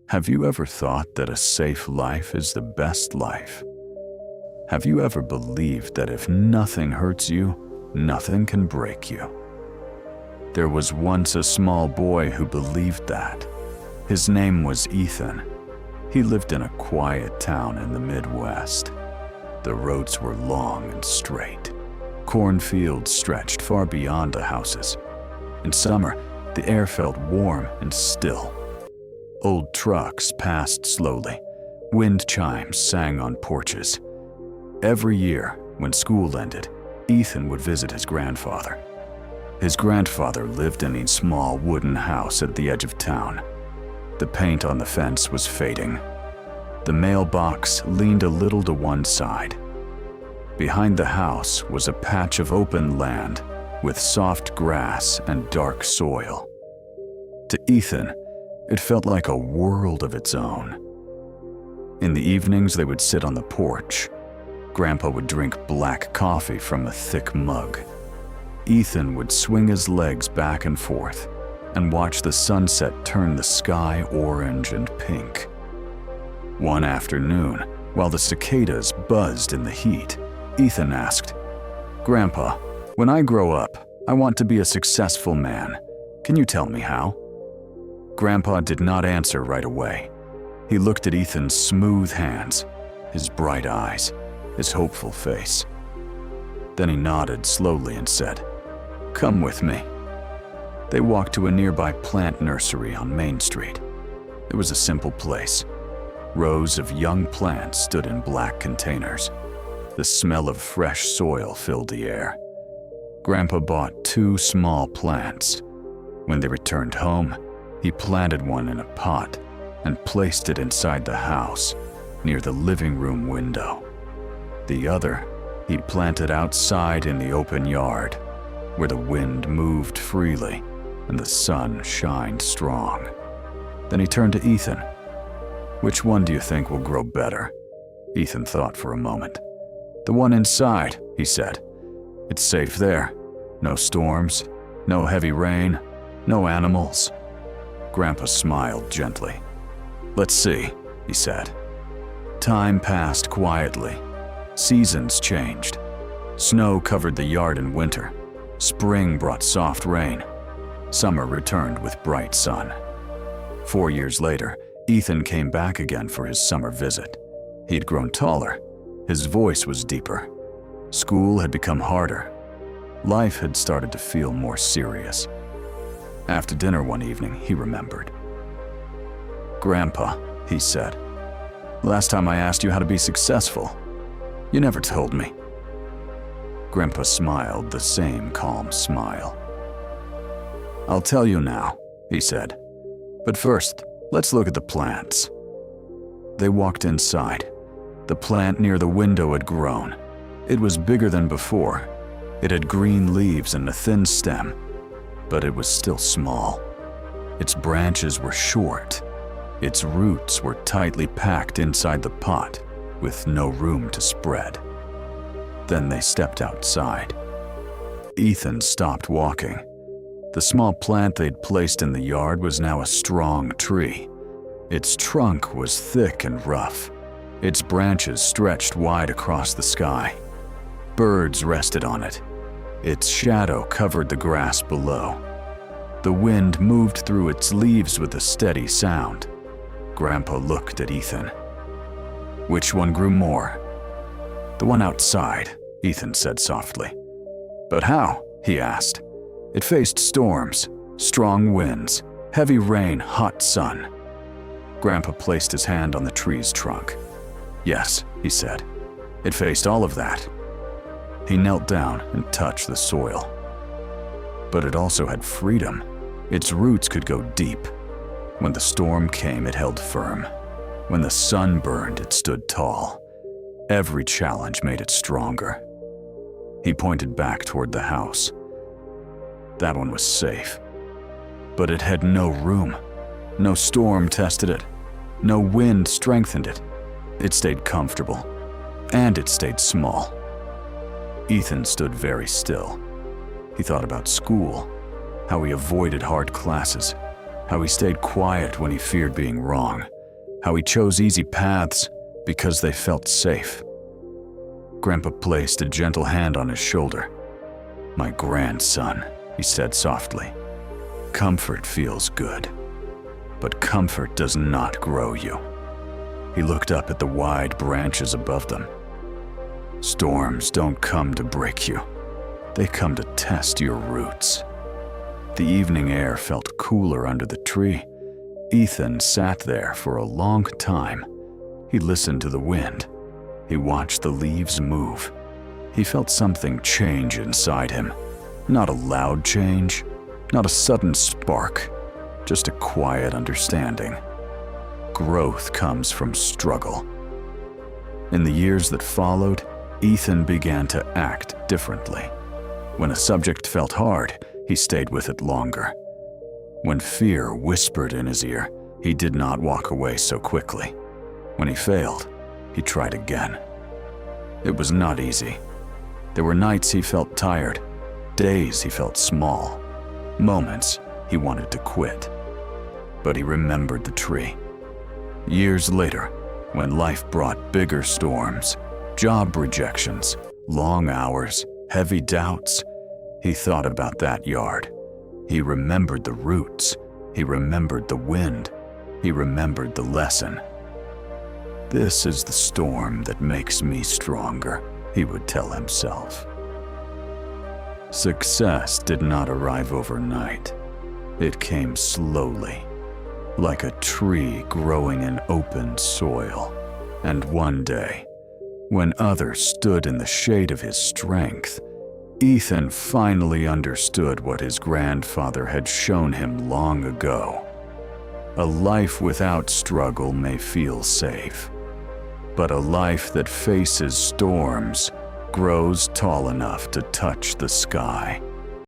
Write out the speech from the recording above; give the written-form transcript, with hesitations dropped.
Have you ever thought that a safe life is the best life? Have you ever believed that if nothing hurts you, nothing can break you? There was once a small boy who believed that. His name was Ethan. He lived in a quiet town in the Midwest. The roads were long and straight. Cornfields stretched far beyond the houses. In summer, the air felt warm and still. Old trucks passed slowly. Wind chimes sang on porches. Every year, when school ended, Ethan would visit his grandfather. His grandfather lived in a small wooden house at the edge of town. The paint on the fence was fading. The mailbox leaned a little to one side. Behind the house was a patch of open land with soft grass and dark soil. To Ethan, it felt like a world of its own. In the evenings, they would sit on the porch. Grandpa would drink black coffee from a thick mug. Ethan would swing his legs back and forth and watch the sunset turn the sky orange and pink. One afternoon, while the cicadas buzzed in the heat, Ethan asked, "Grandpa, when I grow up, I want to be a successful man. Can you tell me how?" Grandpa did not answer right away. He looked at Ethan's smooth hands, his bright eyes, his hopeful face. Then he nodded slowly and said, "Come with me." They walked to a nearby plant nursery on Main Street. It was a simple place. Rows of young plants stood in black containers. The smell of fresh soil filled the air. Grandpa bought 2 small plants. When they returned home, he planted one in a pot and placed it inside the house, near the living room window. The other, he planted outside in the open yard, where the wind moved freely and the sun shined strong. Then he turned to Ethan. "Which one do you think will grow better?" Ethan thought for a moment. "The one inside," he said. "It's safe there. No storms, no heavy rain, no animals." Grandpa smiled gently. "Let's see," he said. Time passed quietly. Seasons changed. Snow covered the yard in winter. Spring brought soft rain. Summer returned with bright sun. 4 years later, Ethan came back again for his summer visit. He'd grown taller. His voice was deeper. School had become harder. Life had started to feel more serious. After dinner one evening, he remembered. "Grandpa," he said, "last time I asked you how to be successful, you never told me." Grandpa smiled the same calm smile. "I'll tell you now," he said. "But first, let's look at the plants." They walked inside. The plant near the window had grown. It was bigger than before. It had green leaves and a thin stem, but it was still small. Its branches were short. Its roots were tightly packed inside the pot, with no room to spread. Then they stepped outside. Ethan stopped walking. The small plant they'd placed in the yard was now a strong tree. Its trunk was thick and rough. Its branches stretched wide across the sky. Birds rested on it. Its shadow covered the grass below. The wind moved through its leaves with a steady sound. Grandpa looked at Ethan. "Which one grew more?" "The one outside," Ethan said softly. "But how?" he asked. "It faced storms, strong winds, heavy rain, hot sun." Grandpa placed his hand on the tree's trunk. "Yes," he said. "It faced all of that." He knelt down and touched the soil. But it also had freedom. Its roots could go deep. When the storm came, it held firm. When the sun burned, it stood tall. Every challenge made it stronger. He pointed back toward the house. That one was safe. But it had no room. No storm tested it. No wind strengthened it. It stayed comfortable. And it stayed small. Ethan stood very still. He thought about school, how he avoided hard classes, how he stayed quiet when he feared being wrong, how he chose easy paths because they felt safe. Grandpa placed a gentle hand on his shoulder. "My grandson," he said softly, "comfort feels good, but comfort does not grow you." He looked up at the wide branches above them. "Storms don't come to break you. They come to test your roots." The evening air felt cooler under the tree. Ethan sat there for a long time. He listened to the wind. He watched the leaves move. He felt something change inside him. Not a loud change, not a sudden spark, just a quiet understanding. Growth comes from struggle. In the years that followed, Ethan began to act differently. When a subject felt hard, he stayed with it longer. When fear whispered in his ear, he did not walk away so quickly. When he failed, he tried again. It was not easy. There were nights he felt tired, days he felt small, moments he wanted to quit. But he remembered the tree. Years later, when life brought bigger storms, job rejections, long hours, heavy doubts, he thought about that yard. He remembered the roots. He remembered the wind. He remembered the lesson. "This is the storm that makes me stronger," he would tell himself. Success did not arrive overnight. It came slowly, like a tree growing in open soil. And one day, when others stood in the shade of his strength, Ethan finally understood what his grandfather had shown him long ago. A life without struggle may feel safe, but a life that faces storms grows tall enough to touch the sky.